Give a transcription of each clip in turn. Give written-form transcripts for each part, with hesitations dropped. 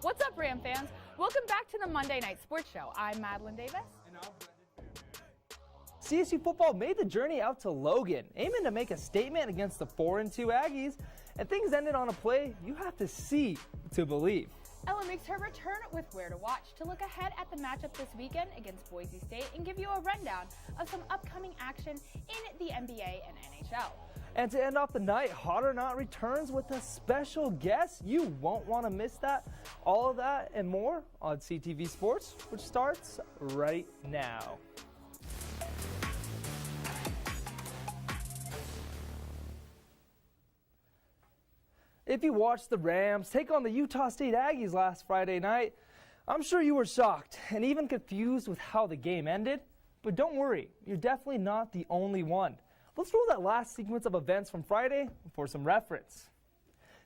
What's up, Ram fans? Welcome back to the Monday Night Sports Show. I'm Madeline Davis. And I'm Brendon. CSU Football made the journey out to Logan, aiming to make a statement against the 4-2 Aggies, and things ended on a play you have to see to believe. Ella makes her return with Where to Watch to look ahead at the matchup this weekend against Boise State and give you a rundown of some upcoming action in the NBA and NHL. And to end off the night, Hot or Not returns with a special guest. You won't want to miss that. All of that and more on CTV Sports, which starts right now. If you watched the Rams take on the Utah State Aggies last Friday night, I'm sure you were shocked and even confused with how the game ended. But don't worry, you're definitely not the only one. Let's roll that last sequence of events from Friday for some reference.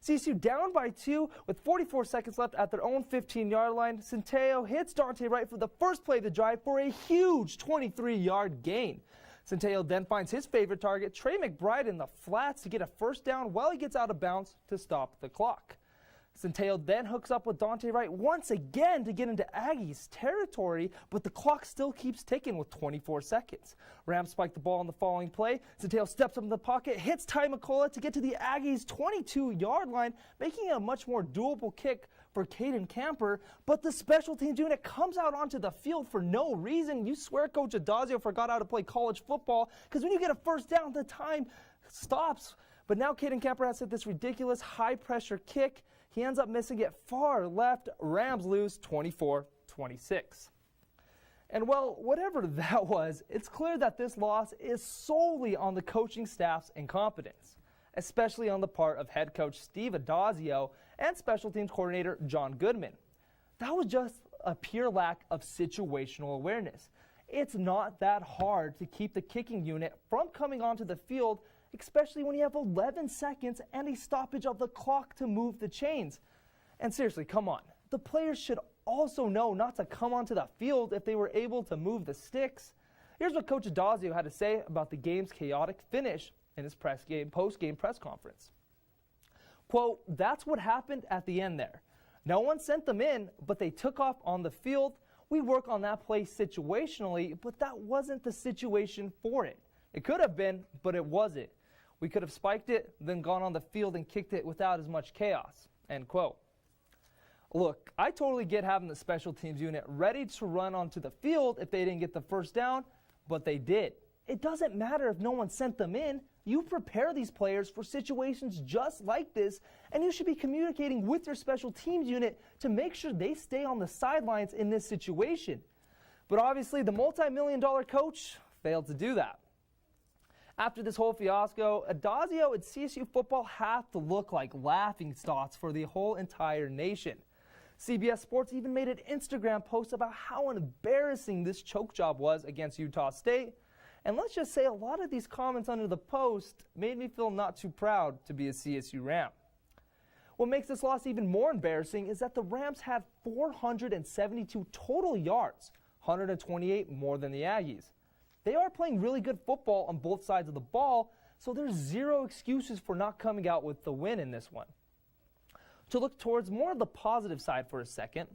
CSU down by 2 with 44 seconds left at their own 15-yard line. Centeio hits Dante Wright for the first play of the drive for a huge 23-yard gain. Centeio then finds his favorite target, Trey McBride, in the flats to get a first down while he gets out of bounds to stop the clock. Centeio then hooks up with Dante Wright once again to get into Aggies territory, but the clock still keeps ticking with 24 seconds. Rams spike the ball on the following play. Centeio steps up in the pocket, hits Ty McCullough to get to the Aggies' 22-yard line, making it a much more doable kick for Caden Camper, but the special teams unit comes out onto the field for no reason. You swear Coach Adazio forgot how to play college football, because when you get a first down, the time stops. But now Caden Camper has hit this ridiculous high-pressure kick. He ends up missing it far left. Rams lose 24-26. And well, whatever that was, it's clear that this loss is solely on the coaching staff's incompetence, especially on the part of head coach Steve Adazio and special teams coordinator John Goodman. That was just a pure lack of situational awareness. It's not that hard to keep the kicking unit from coming onto the field, especially when you have 11 seconds and a stoppage of the clock to move the chains. And seriously, come on. The players should also know not to come onto the field if they were able to move the sticks. Here's what Coach Adazio had to say about the game's chaotic finish in his post-game press conference. Quote, "That's what happened at the end there. No one sent them in, but they took off on the field. We work on that play situationally, but that wasn't the situation for it. It could have been, but it wasn't. We could have spiked it, then gone on the field and kicked it without as much chaos." End quote. Look, I totally get having the special teams unit ready to run onto the field if they didn't get the first down, but they did. It doesn't matter if no one sent them in. You prepare these players for situations just like this, and you should be communicating with your special teams unit to make sure they stay on the sidelines in this situation. But obviously, the multi-million-dollar coach failed to do that. After this whole fiasco, Adazio and CSU Football have to look like laughingstocks for the whole entire nation. CBS Sports even made an Instagram post about how embarrassing this choke job was against Utah State. And let's just say a lot of these comments under the post made me feel not too proud to be a CSU Ram. What makes this loss even more embarrassing is that the Rams had 472 total yards, 128 more than the Aggies. They are playing really good football on both sides of the ball, so there's zero excuses for not coming out with the win in this one. To look towards more of the positive side for a second,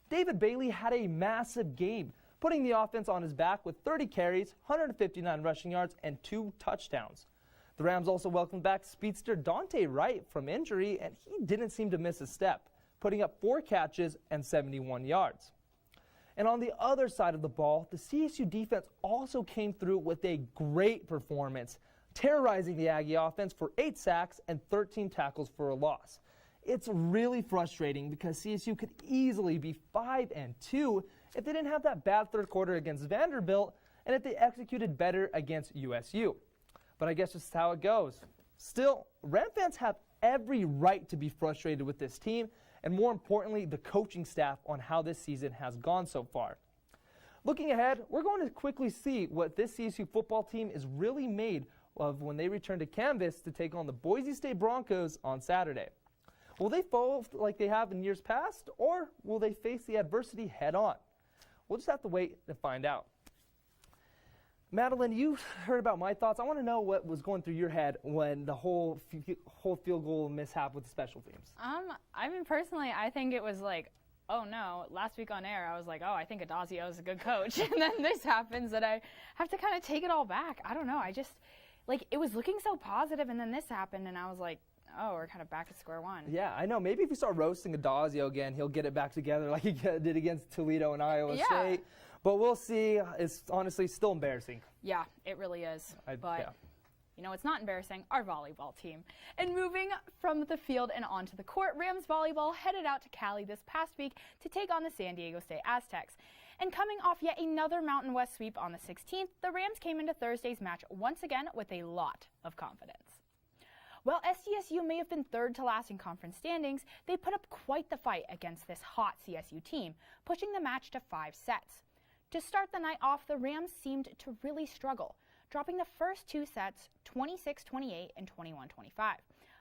David Bailey had a massive game, putting the offense on his back with 30 carries, 159 rushing yards, and 2 touchdowns. The Rams also welcomed back speedster Dante Wright from injury, and he didn't seem to miss a step, putting up 4 catches and 71 yards. And on the other side of the ball, the CSU defense also came through with a great performance, terrorizing the Aggie offense for 8 sacks and 13 tackles for a loss. It's really frustrating because CSU could easily be 5-2 if they didn't have that bad third quarter against Vanderbilt and if they executed better against USU. But I guess just how it goes. Still, Ram fans have every right to be frustrated with this team, and more importantly, the coaching staff on how this season has gone so far. Looking ahead, we're going to quickly see what this CSU football team is really made of when they return to canvas to take on the Boise State Broncos on Saturday. Will they fold like they have in years past, or will they face the adversity head on? We'll just have to wait to find out. Madeline, you heard about my thoughts. I want to know what was going through your head when the whole field goal mishap with the special teams. I mean, personally, I think it was like oh no, last week on air I was like, oh, I think Adazio is a good coach. And then this happens and I have to kind of take it all back. I don't know. I just, like, it was looking so positive and then this happened and I was like, oh, we're kind of back at square one. Yeah, I know. Maybe if we start roasting Adazio again, he'll get it back together like he did against Toledo and Iowa State. But we'll see. It's honestly still embarrassing. Yeah, it really is. You know, it's not embarrassing, our volleyball team. And moving from the field and onto the court, Rams Volleyball headed out to Cali this past week to take on the San Diego State Aztecs. And coming off yet another Mountain West sweep on the 16th, the Rams came into Thursday's match once again with a lot of confidence. While SDSU may have been third to last in conference standings, they put up quite the fight against this hot CSU team, pushing the match to 5 sets. To start the night off, the Rams seemed to really struggle, dropping the first 2 sets 26-28 and 21-25.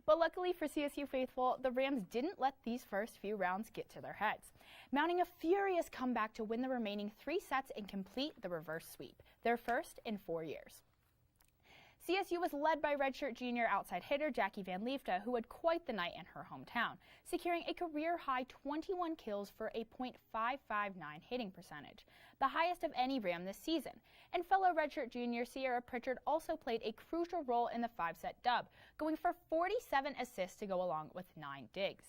But luckily for CSU faithful, the Rams didn't let these first few rounds get to their heads, mounting a furious comeback to win the remaining 3 sets and complete the reverse sweep, their first in 4 years. CSU was led by redshirt junior outside hitter Jackie Van Liefde, who had quite the night in her hometown, securing a career-high 21 kills for a .559 hitting percentage, the highest of any Ram this season. And fellow redshirt junior Sierra Pritchard also played a crucial role in the 5-set dub, going for 47 assists to go along with 9 digs.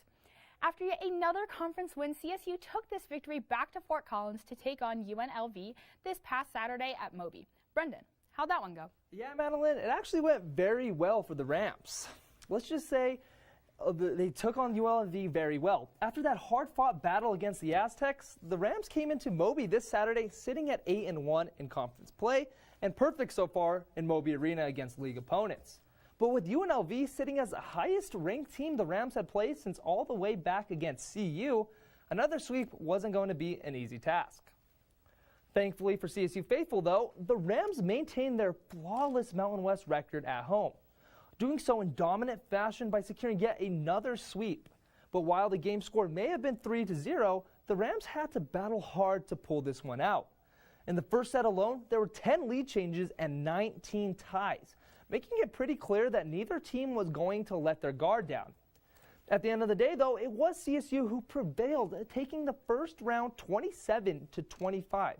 After yet another conference win, CSU took this victory back to Fort Collins to take on UNLV this past Saturday at Moby. Brendon, how'd that one go? Yeah, Madeline, it actually went very well for the Rams. Let's just say they took on UNLV very well. After that hard-fought battle against the Aztecs, the Rams came into Moby this Saturday sitting at 8-1 in conference play and perfect so far in Moby Arena against league opponents. But with UNLV sitting as the highest-ranked team the Rams had played since all the way back against CU, another sweep wasn't going to be an easy task. Thankfully for CSU faithful, though, the Rams maintained their flawless Mountain West record at home, doing so in dominant fashion by securing yet another sweep. But while the game score may have been 3-0, the Rams had to battle hard to pull this one out. In the first set alone, there were 10 lead changes and 19 ties, making it pretty clear that neither team was going to let their guard down. At the end of the day, though, it was CSU who prevailed, taking the first round 27-25.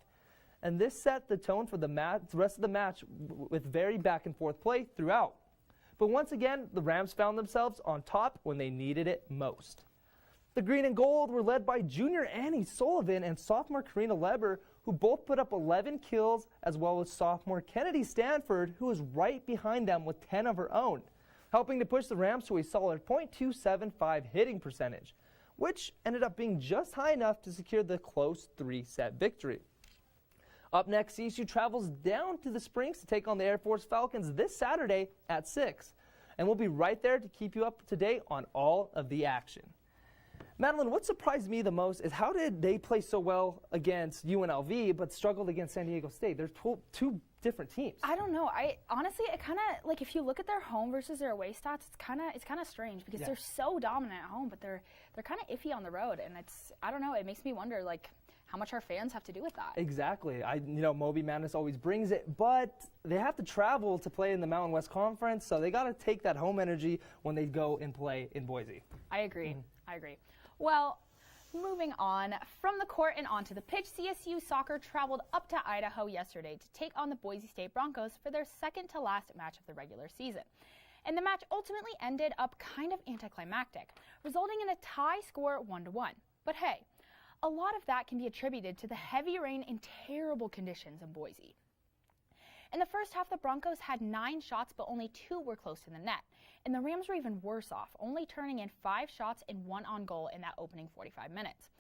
And this set the tone for the rest of the match with very back-and-forth play throughout. But once again, the Rams found themselves on top when they needed it most. The green and gold were led by junior Annie Sullivan and sophomore Karina Leber, who both put up 11 kills, as well as sophomore Kennedy Stanford, who was right behind them with 10 of her own, helping to push the Rams to a solid .275 hitting percentage, which ended up being just high enough to secure the close 3-set victory. Up next, CSU travels down to the Springs to take on the Air Force Falcons this Saturday at 6. And we'll be right there to keep you up to date on all of the action. Madeline, what surprised me the most is how did they play so well against UNLV but struggled against San Diego State? They're two different teams. I don't know. Honestly, it kind of, like, if you look at their home versus their away stats, it's kind of strange because they're so dominant at home, but they're kind of iffy on the road. And I don't know, it makes me wonder, like, how much our fans have to do with that. Exactly. Moby Madness always brings it, but they have to travel to play in the Mountain West Conference, so they got to take that home energy when they go and play in Boise. I agree. I agree. Well, moving on from the court and onto the pitch, CSU soccer traveled up to Idaho yesterday to take on the Boise State Broncos for their second to last match of the regular season. And the match ultimately ended up kind of anticlimactic, resulting in a tie score 1-1. But hey, a lot of that can be attributed to the heavy rain and terrible conditions in Boise. In the first half, the Broncos had 9 shots, but only 2 were close to the net. And the Rams were even worse off, only turning in 5 shots and 1 on goal in that opening 45 minutes.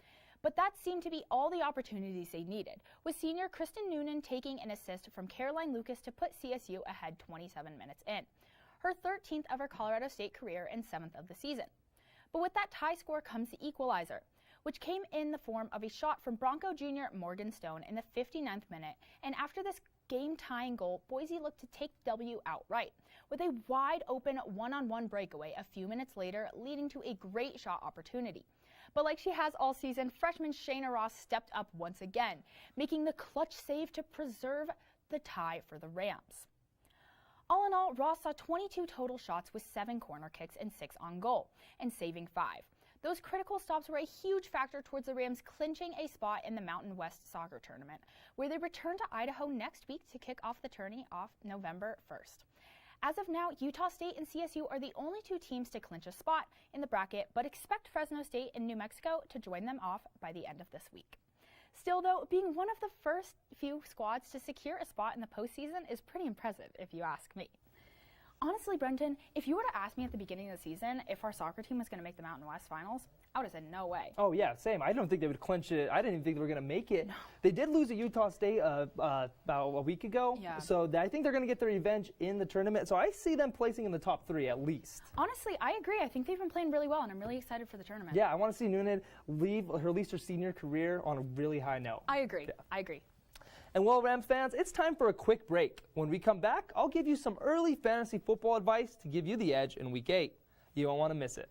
But that seemed to be all the opportunities they needed, with senior Kristen Noonan taking an assist from Caroline Lucas to put CSU ahead 27 minutes in, her 13th of her Colorado State career and 7th of the season. But with that tie score comes the equalizer, which came in the form of a shot from Bronco junior Morgan Stone in the 59th minute, and after this game-tying goal, Boise looked to take the W outright, with a wide-open one-on-one breakaway a few minutes later, leading to a great shot opportunity. But like she has all season, freshman Shayna Ross stepped up once again, making the clutch save to preserve the tie for the Rams. All in all, Ross saw 22 total shots with 7 corner kicks and 6 on goal, and saving 5. Those critical stops were a huge factor towards the Rams clinching a spot in the Mountain West Soccer Tournament, where they return to Idaho next week to kick off the tourney off November 1st. As of now, Utah State and CSU are the only two teams to clinch a spot in the bracket, but expect Fresno State and New Mexico to join them off by the end of this week. Still, though, being one of the first few squads to secure a spot in the postseason is pretty impressive, if you ask me. Honestly, Brendon, if you were to ask me at the beginning of the season if our soccer team was going to make the Mountain West Finals, I would have said no way. Oh, yeah, same. I don't think they would clinch it. I didn't even think they were going to make it. No. They did lose at Utah State about a week ago. Yeah. So I think they're going to get their revenge in the tournament. So I see them placing in the top 3 at least. Honestly, I agree. I think they've been playing really well, and I'm really excited for the tournament. Yeah, I want to see Noonan leave at least her senior career on a really high note. I agree. Yeah. I agree. And well, Rams fans, it's time for a quick break. When we come back, I'll give you some early fantasy football advice to give you the edge in Week 8. You won't want to miss it.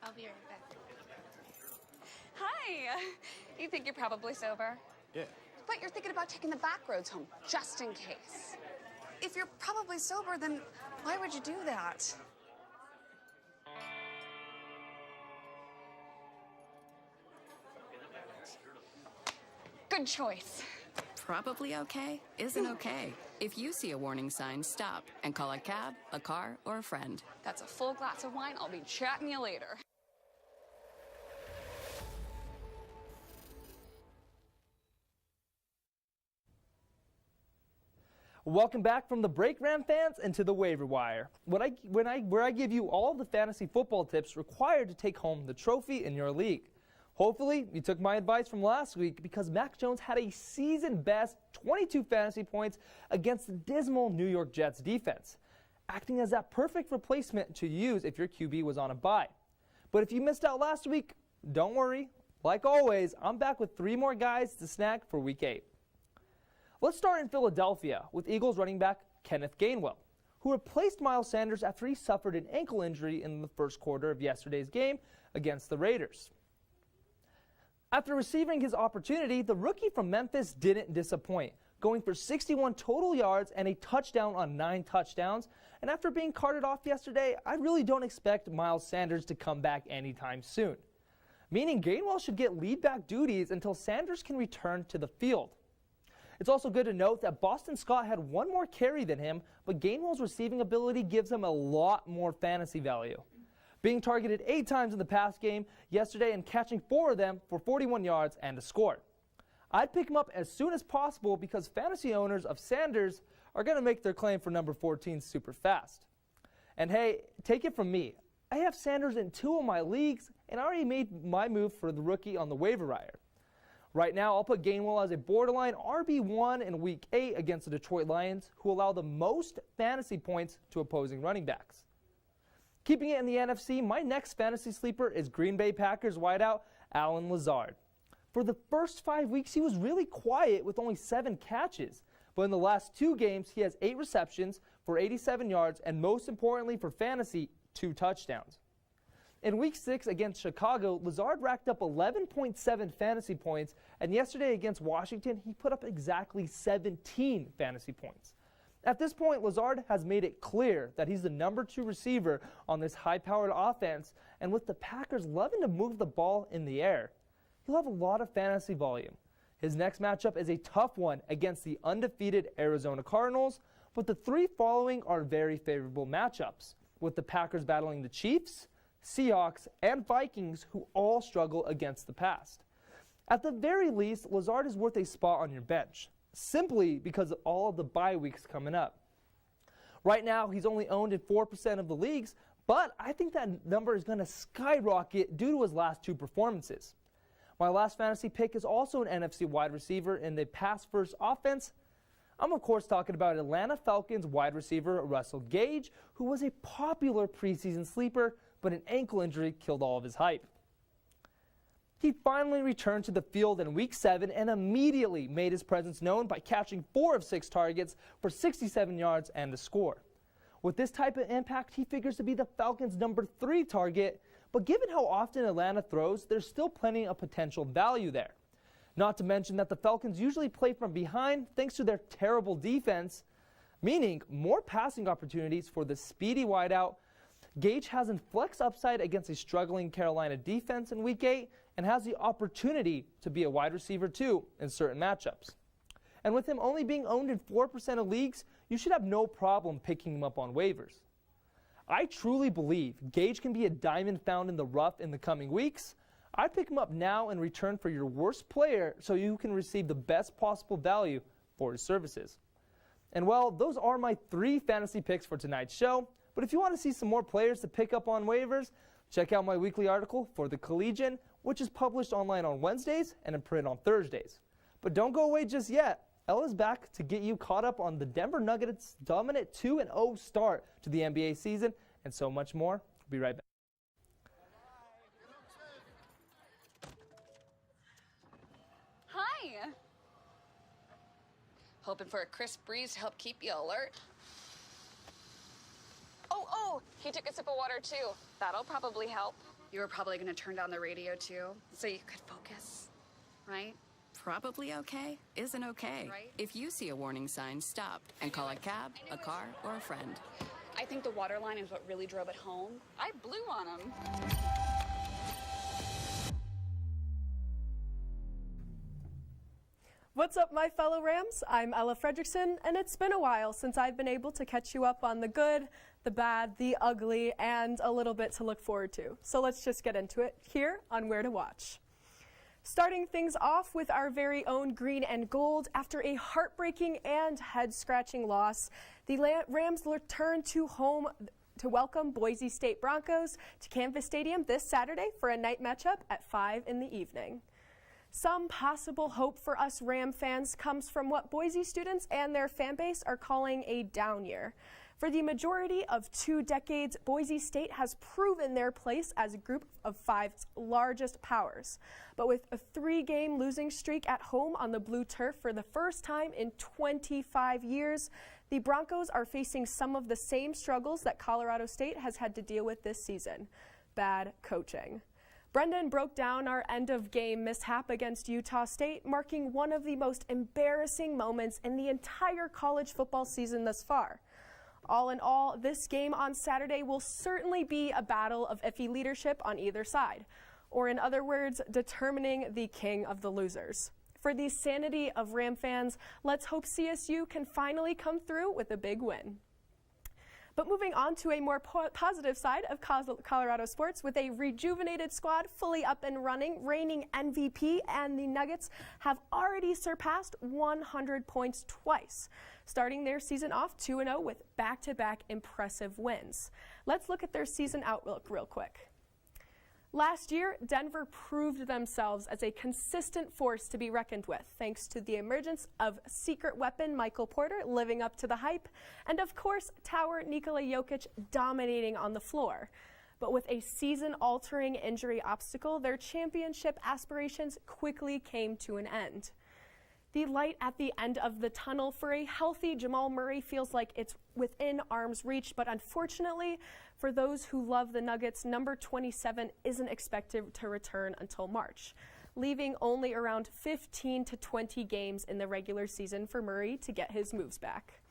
I'll be right back. Hi! You think you're probably sober? Yeah. But you're thinking about taking the back roads home, just in case. If you're probably sober, then why would you do that? Good choice. Probably okay isn't okay. If you see a warning sign, stop and call a cab, a car, or a friend. That's a full glass of wine. I'll be chatting you later. Welcome back from the break, Ram fans, and to the waiver wire, where I give you all the fantasy football tips required to take home the trophy in your league. Hopefully, you took my advice from last week because Mac Jones had a season-best 22 fantasy points against the dismal New York Jets defense, acting as that perfect replacement to use if your QB was on a bye. But if you missed out last week, don't worry. Like always, I'm back with 3 more guys to snag for Week 8. Let's start in Philadelphia with Eagles running back Kenneth Gainwell, who replaced Miles Sanders after he suffered an ankle injury in the first quarter of yesterday's game against the Raiders. After receiving his opportunity, the rookie from Memphis didn't disappoint, going for 61 total yards and a touchdown on 9 touchdowns. And after being carted off yesterday, I really don't expect Miles Sanders to come back anytime soon, meaning Gainwell should get lead back duties until Sanders can return to the field. It's also good to note that Boston Scott had 1 more carry than him, but Gainwell's receiving ability gives him a lot more fantasy value, being targeted 8 times in the pass game yesterday and catching 4 of them for 41 yards and a score. I'd pick him up as soon as possible because fantasy owners of Sanders are going to make their claim for number 14 super fast. And hey, take it from me, I have Sanders in 2 of my leagues and I already made my move for the rookie on the waiver wire. Right now, I'll put Gainwell as a borderline RB1 in Week 8 against the Detroit Lions, who allow the most fantasy points to opposing running backs. Keeping it in the NFC, my next fantasy sleeper is Green Bay Packers wideout Allen Lazard. For the first 5 weeks, he was really quiet with only 7 catches, but in the last 2 games, he has 8 receptions for 87 yards, and most importantly for fantasy, 2 touchdowns. In Week 6 against Chicago, Lazard racked up 11.7 fantasy points, and yesterday against Washington, he put up exactly 17 fantasy points. At this point, Lazard has made it clear that he's the number 2 receiver on this high-powered offense, and with the Packers loving to move the ball in the air, he'll have a lot of fantasy volume. His next matchup is a tough one against the undefeated Arizona Cardinals, but the 3 following are very favorable matchups, with the Packers battling the Chiefs, Seahawks, and Vikings, who all struggle against the pass. At the very least, Lazard is worth a spot on your bench, simply because of all of the bye weeks coming up. Right now, he's only owned in 4% of the leagues, but I think that number is going to skyrocket due to his last 2 performances. My last fantasy pick is also an NFC wide receiver in the pass-first offense. I'm, of course, talking about Atlanta Falcons wide receiver Russell Gage, who was a popular preseason sleeper, but an ankle injury killed all of his hype. He finally returned to the field in Week 7 and immediately made his presence known by catching 4 of 6 targets for 67 yards and a score. With this type of impact, he figures to be the Falcons' number 3 target, but given how often Atlanta throws, there's still plenty of potential value there. Not to mention that the Falcons usually play from behind thanks to their terrible defense, meaning more passing opportunities for the speedy wideout. Gage has an flex upside against a struggling Carolina defense in Week 8 and has the opportunity to be a wide receiver too in certain matchups. And with him only being owned in 4% of leagues, you should have no problem picking him up on waivers. I truly believe Gage can be a diamond found in the rough in the coming weeks. I'd pick him up now in return for your worst player so you can receive the best possible value for his services. And well, those are my 3 fantasy picks for tonight's show. But if you want to see some more players to pick up on waivers, check out my weekly article for the Collegian, which is published online on Wednesdays and in print on Thursdays. But don't go away just yet. Ella's back to get you caught up on the Denver Nuggets' dominant 2-0 start to the NBA season and so much more. We'll be right back. Hi. Hoping for a crisp breeze to help keep you alert. Oh, he took a sip of water too. That'll probably help. You were probably going to turn down the radio too, so you could focus, right? Probably okay isn't okay. Right. If you see a warning sign, stop and call a cab, a car, or a friend. I think the water line is what really drove it home. I blew on him. What's up, my fellow Rams? I'm Ella Fredrickson, and it's been a while since I've been able to catch you up on the good, the bad, the ugly, and a little bit to look forward to. So let's just get into it here on Where to Watch. Starting things off with our very own green and gold, after a heartbreaking and head-scratching loss, the Rams return to home to welcome Boise State Broncos to Canvas Stadium this Saturday for a night matchup at 5 in the evening. Some possible hope for us Ram fans comes from what Boise students and their fan base are calling a down year. For the majority of 2 decades, Boise State has proven their place as a group of 5's largest powers. But with a 3-game losing streak at home on the blue turf for the first time in 25 years, the Broncos are facing some of the same struggles that Colorado State has had to deal with this season: bad coaching. Brendon broke down our end-of-game mishap against Utah State, marking one of the most embarrassing moments in the entire college football season thus far. All in all, this game on Saturday will certainly be a battle of iffy leadership on either side, or in other words, determining the king of the losers. For the sanity of Ram fans, let's hope CSU can finally come through with a big win. But moving on to a more positive side of Colorado sports, with a rejuvenated squad fully up and running, reigning MVP and the Nuggets have already surpassed 100 points twice, starting their season off 2-0 with back-to-back impressive wins. Let's look at their season outlook real quick. Last year, Denver proved themselves as a consistent force to be reckoned with, thanks to the emergence of secret weapon Michael Porter living up to the hype, and of course, Tower Nikola Jokic dominating on the floor. But with a season-altering injury obstacle, their championship aspirations quickly came to an end. The light at the end of the tunnel for a healthy Jamal Murray feels like it's within arm's reach, but unfortunately, for those who love the Nuggets, number 27 isn't expected to return until March, leaving only around 15 to 20 games in the regular season for Murray to get his moves back.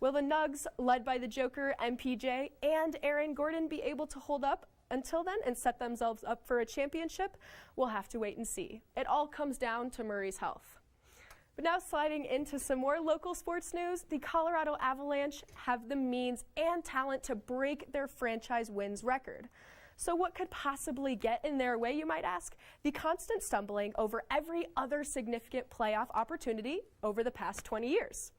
Will the Nugs, led by the Joker, MPJ, and Aaron Gordon, be able to hold up until then and set themselves up for a championship? We'll have to wait and see. It all comes down to Murray's health. But now sliding into some more local sports news, the Colorado Avalanche have the means and talent to break their franchise wins record. So what could possibly get in their way, you might ask? The constant stumbling over every other significant playoff opportunity over the past 20 years.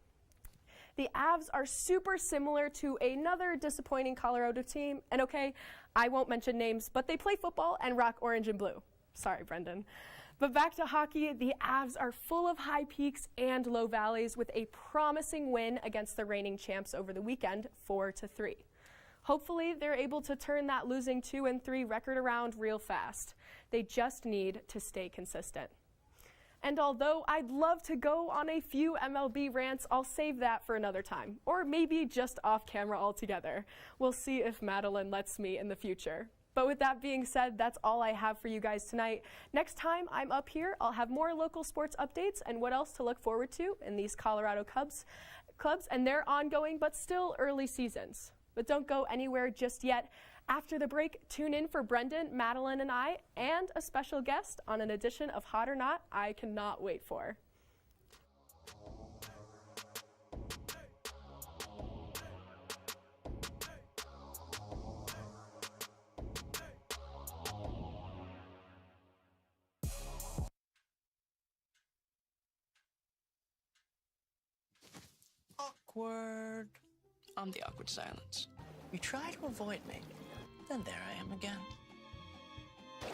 The Avs are super similar to another disappointing Colorado team, and okay, I won't mention names, but they play football and rock orange and blue. Sorry, Brendon. But back to hockey, the Avs are full of high peaks and low valleys, with a promising win against the reigning champs over the weekend, 4-3. Hopefully, they're able to turn that losing 2-3 record around real fast. They just need to stay consistent. And although I'd love to go on a few MLB rants, I'll save that for another time, or maybe just off camera altogether. We'll see if Madeline lets me in the future. But with that being said, that's all I have for you guys tonight. Next time I'm up here, I'll have more local sports updates and what else to look forward to in these Colorado clubs and their ongoing but still early seasons. But don't go anywhere just yet. After the break, tune in for Brendon, Madeline, and I, and a special guest on an edition of Hot or Not I cannot wait for. Awkward. I'm the awkward silence. You try to avoid me, then there I am again.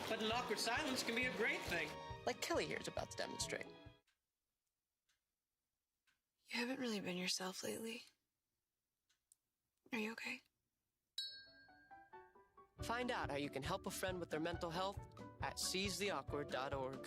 But an awkward silence can be a great thing. Like Kelly here is about to demonstrate. You haven't really been yourself lately. Are you okay? Find out how you can help a friend with their mental health at seizetheawkward.org.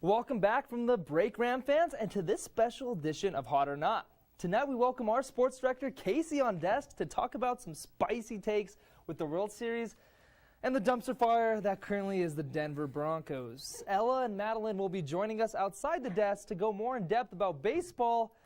Welcome back from the break, Ram fans, and to this special edition of Hot or Not. Tonight we welcome our sports director, Casey, on desk to talk about some spicy takes with the World Series and the dumpster fire that currently is the Denver Broncos. Ella and Madeline will be joining us outside the desk to go more in depth about baseball.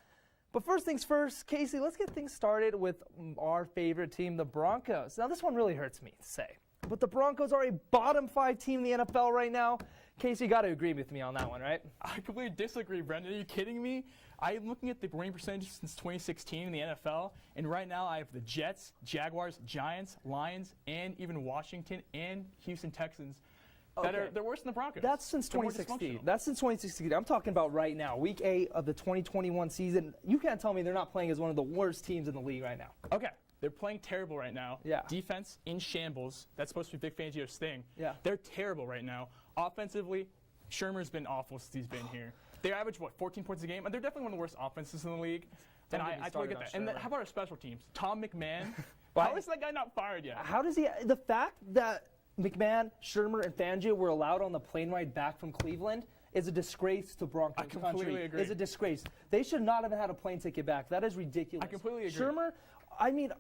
But first things first, Casey, let's get things started with our favorite team, the Broncos. Now, this one really hurts me to say, but the Broncos are a bottom 5 team in the NFL right now. Casey, you got to agree with me on that one, right? I completely disagree, Brendon. Are you kidding me? I'm looking at the winning percentage since 2016 in the NFL, and right now I have the Jets, Jaguars, Giants, Lions, and even Washington and Houston Texans that they're worse than the Broncos. That's since 2016. That's since 2016. I'm talking about right now, Week 8 of the 2021 season. You can't tell me they're not playing as one of the worst teams in the league right now. Okay. They're playing terrible right now. Yeah. Defense in shambles. That's supposed to be Vic Fangio's thing. Yeah. They're terrible right now. Offensively, Shermer's been awful since he's been here. They average, 14 points a game? And they're definitely one of the worst offenses in the league. And I totally get that. And then, how about our special teams? Tom McMahon. How is that guy not fired yet? How does he? The fact that McMahon, Shermer, and Fangio were allowed on the plane ride back from Cleveland is a disgrace to Broncos country. I completely agree. Is a disgrace. They should not have had a plane ticket back. That is ridiculous. I completely agree. Shermer, I mean,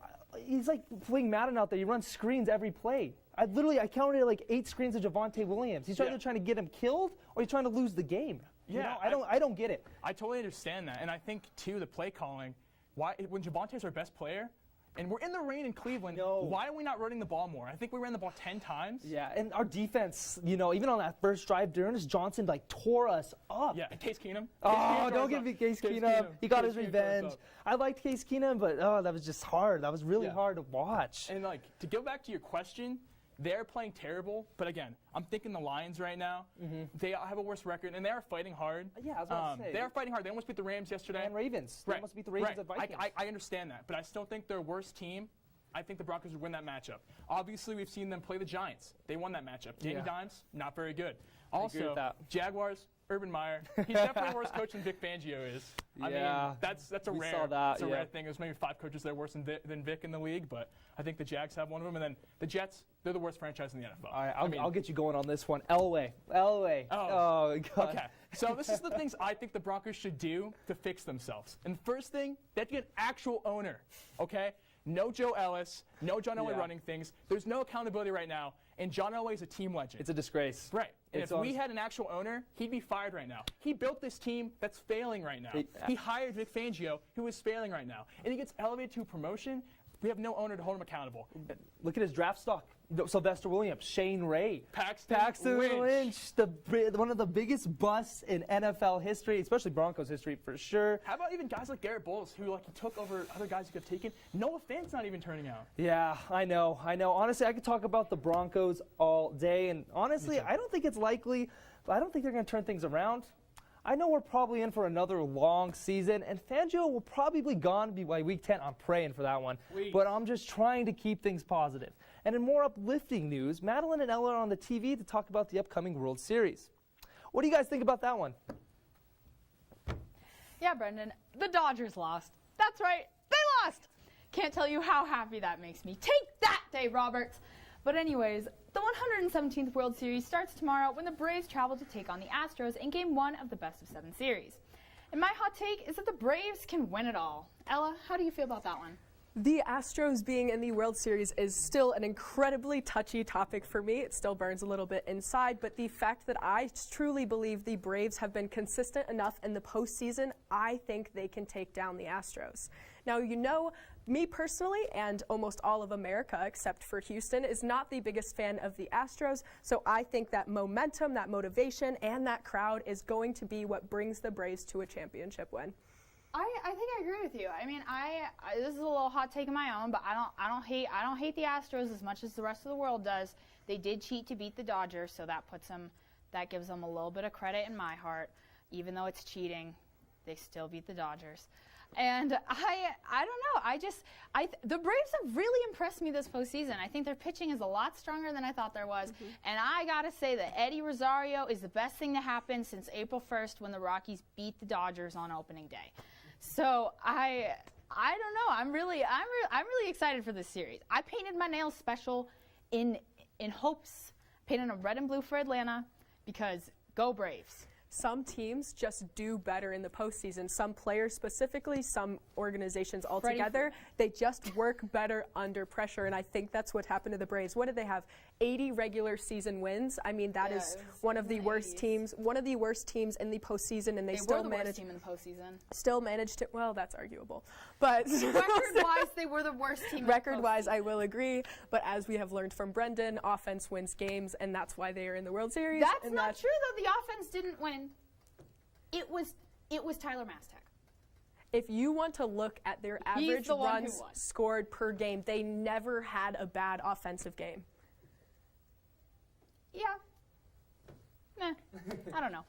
he's like playing Madden out there. He runs screens every play. I counted like 8 screens of Javonte Williams. He's either trying to get him killed or he's trying to lose the game. Yeah, you know, I don't get it. I totally understand that, and I think too the play calling. Why when Javonte's our best player, and we're in the rain in Cleveland? Why are we not running the ball more? I think we ran the ball 10 times. Yeah, and our defense, you know, even on that first drive, Dearness Johnson tore us up. Yeah, and Case Keenum. Oh, don't give me Case Keenum. He got his revenge. I liked Case Keenum, but that was just hard. That was really hard to watch. And to go back to your question. They're playing terrible, but again, I'm thinking the Lions right now. They have a worse record, and they are fighting hard. Yeah, I was about to say. They are fighting hard. They almost beat the Rams yesterday. And Ravens. They almost beat the Ravens at Vikings. I understand that, but I still think they're a worse team. I think the Broncos would win that matchup. Obviously, we've seen them play the Giants. They won that matchup. Danny Dimes, not very good. Also, Jaguars, Urban Meyer. He's definitely a worse coach than Vic Fangio is. I mean, that's a rare thing. There's maybe 5 coaches that are worse than Vic in the league, but I think the Jags have one of them. And then the Jets, they're the worst franchise in the NFL. All right, I'll get you going on this one. Elway. Oh, God. Okay. So this is the things I think the Broncos should do to fix themselves. And the first thing, they have to get an actual owner, okay? No Joe Ellis, no John Elway running things. There's no accountability right now, and John Elway is a team legend. It's a disgrace. Right. And if we had an actual owner, he'd be fired right now. He built this team that's failing right now. He hired Vic Fangio, who is failing right now. And he gets elevated to promotion. We have no owner to hold him accountable. Look at his draft stock. Sylvester Williams, Shane Ray, Paxton Lynch, one of the biggest busts in NFL history, especially Broncos history for sure. How about even guys like Garrett Bowles, who he took over other guys he could have taken? Noah Fant's not even turning out. Yeah, I know. Honestly, I could talk about the Broncos all day, and honestly, I don't think it's likely. I don't think they're going to turn things around. I know we're probably in for another long season, and Fangio will probably be gone by Week 10. I'm praying for that one. But I'm just trying to keep things positive. And in more uplifting news, Madeline and Ella are on the TV to talk about the upcoming World Series. What do you guys think about that one? Yeah, Brendon, the Dodgers lost. That's right, they lost! Can't tell you how happy that makes me. Take that, Dave Roberts! But anyways, the 117th World Series starts tomorrow when the Braves travel to take on the Astros in Game 1 of the best-of-7 series. And my hot take is that the Braves can win it all. Ella, how do you feel about that one? The Astros being in the World Series is still an incredibly touchy topic for me. It still burns a little bit inside, but the fact that I truly believe the Braves have been consistent enough in the postseason, I think they can take down the Astros. Now, you know, me personally, and almost all of America except for Houston, is not the biggest fan of the Astros, so I think that momentum, that motivation, and that crowd is going to be what brings the Braves to a championship win. I think I agree with you. I mean, this is a little hot take of my own, but I don't hate the Astros as much as the rest of the world does. They did cheat to beat the Dodgers, so that gives them a little bit of credit in my heart. Even though it's cheating, they still beat the Dodgers. And I don't know. The Braves have really impressed me this postseason. I think their pitching is a lot stronger than I thought there was. Mm-hmm. And I got to say that Eddie Rosario is the best thing to happen since April 1st when the Rockies beat the Dodgers on opening day. So I don't know. I'm really excited for this series. I painted my nails special in hopes. Painted them red and blue for Atlanta because go Braves. Some teams just do better in the postseason. Some players specifically, some organizations altogether, they just work better under pressure, and I think that's what happened to the Braves. What did they have? 80 regular season wins. I mean, that is one of the worst teams. One of the worst teams in the postseason, and they still managed. Worst team in the postseason. Still managed to. Well, that's arguable, but record-wise, they were the worst team. Record-wise, I will agree. But as we have learned from Brendon, offense wins games, and that's why they are in the World Series. That's not true, though. The offense didn't win. It was Tyler Mastek. If you want to look at their average runs scored per game, they never had a bad offensive game. Yeah. Nah, I don't know.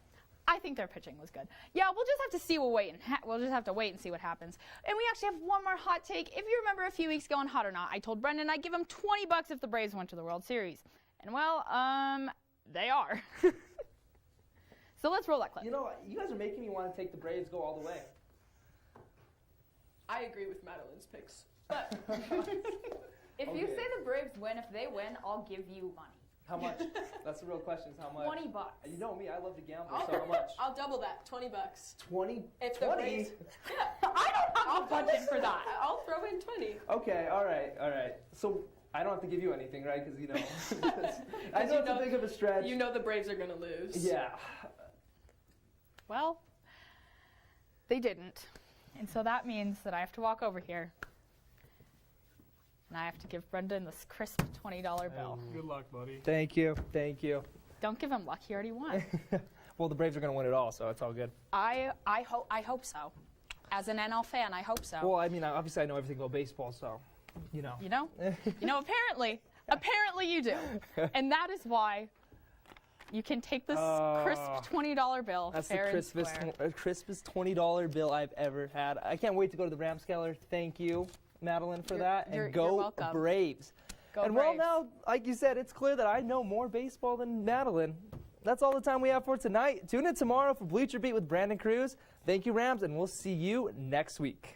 I think their pitching was good. Yeah, we'll just have to see. We'll just have to wait and see what happens. And we actually have one more hot take. If you remember a few weeks ago on Hot or Not, I told Brendon I'd give him $20 if the Braves went to the World Series. And well, they are. So let's roll that clip. You know, you guys are making me want to take the Braves, go all the way. I agree with Madeline's picks. But if you say the Braves win, if they win, I'll give you money. How much? That's the real question. Is how much? $20. You know me, I love to gamble. So how much? I'll double that. $20. 20? If the Braves, I don't have a budget for that. I'll throw in 20. Okay. All right. So I don't have to give you anything, right? Because you know, I know it's a big of a stretch. You know the Braves are going to lose. Yeah. Well, they didn't. And so that means that I have to walk over here. And I have to give Brendon this crisp $20 bill. Good luck, buddy. Thank you. Don't give him luck. He already won. Well, the Braves are going to win it all, so it's all good. I hope so. As an NL fan, I hope so. Well, I mean, obviously I know everything about baseball, so, you know. You know? Apparently you do. And that is why you can take this crisp $20 bill. That's the crispest $20 bill I've ever had. I can't wait to go to the Rams Keller. Thank you, Madeline, for that. And go Braves. Go and Braves. Well, now, like you said, it's clear that I know more baseball than Madeline. That's all the time we have for tonight. Tune in tomorrow for Bleacher Beat with Brandon Cruz. Thank you, Rams, and we'll see you next week.